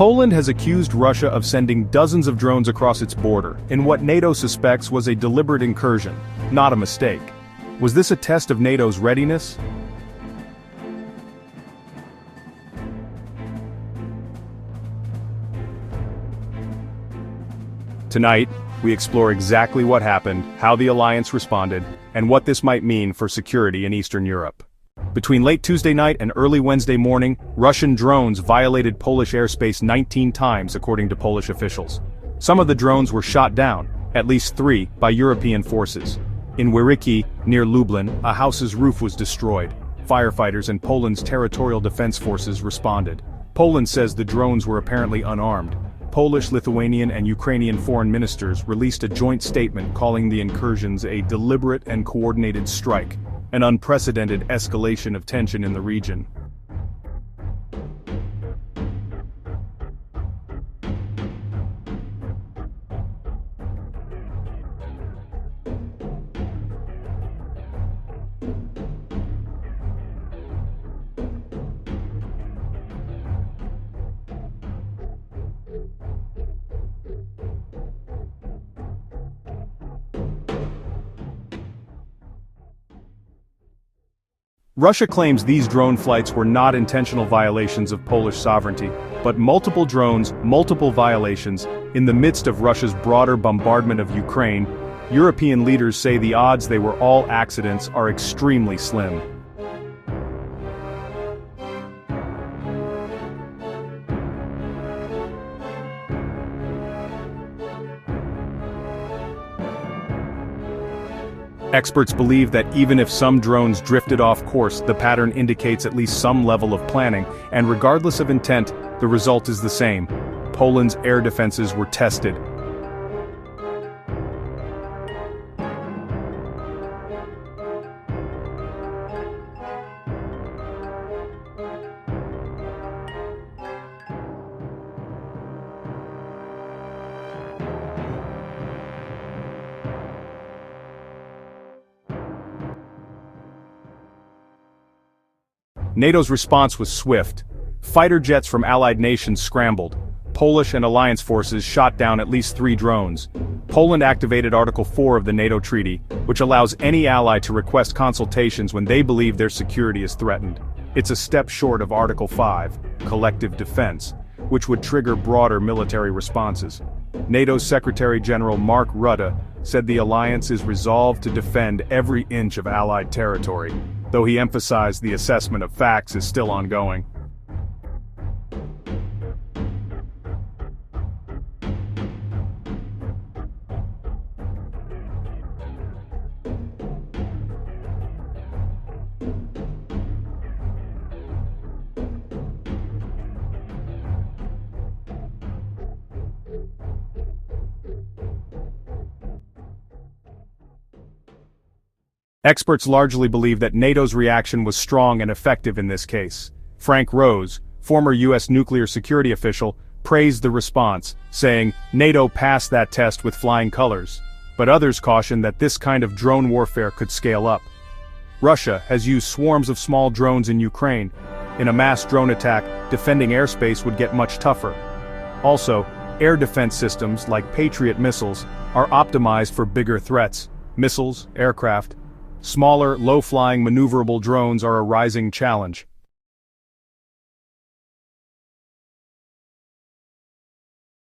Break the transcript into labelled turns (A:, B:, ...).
A: Poland has accused Russia of sending dozens of drones across its border, in what NATO suspects was a deliberate incursion, not a mistake. Was this a test of NATO's readiness? Tonight, we explore exactly what happened, how the alliance responded, and what this might mean for security in Eastern Europe. Between late Tuesday night and early Wednesday morning, Russian drones violated Polish airspace 19 times according to Polish officials. Some of the drones were shot down, at least 3, by European forces. In Wierzyki, near Lublin, a house's roof was destroyed. Firefighters and Poland's territorial defense forces responded. Poland says the drones were apparently unarmed. Polish, Lithuanian, and Ukrainian foreign ministers released a joint statement calling the incursions a deliberate and coordinated strike, an unprecedented escalation of tension in the region. Russia claims these drone flights were not intentional violations of Polish sovereignty, but multiple drones, multiple violations. In the midst of Russia's broader bombardment of Ukraine, European leaders say the odds they were all accidents are extremely slim. Experts believe that even if some drones drifted off course, the pattern indicates at least some level of planning, and regardless of intent, the result is the same. Poland's air defenses were tested. NATO's response was swift. Fighter jets from allied nations scrambled. Polish and alliance forces shot down at least 3 drones. Poland activated Article 4 of the NATO treaty, which allows any ally to request consultations when they believe their security is threatened. It's a step short of Article 5, collective defense, which would trigger broader military responses. NATO's Secretary General Mark Rutte said the alliance is resolved to defend every inch of allied territory, though he emphasized the assessment of facts is still ongoing. Experts largely believe that NATO's reaction was strong and effective in this case. Frank Rose, former U.S. nuclear security official, praised the response, saying, "NATO passed that test with flying colors." But others caution that this kind of drone warfare could scale up. Russia has used swarms of small drones in Ukraine. In a mass drone attack, defending airspace would get much tougher. Also, air defense systems like Patriot missiles are optimized for bigger threats. Missiles, aircraft. Smaller, low-flying maneuverable drones are a rising challenge.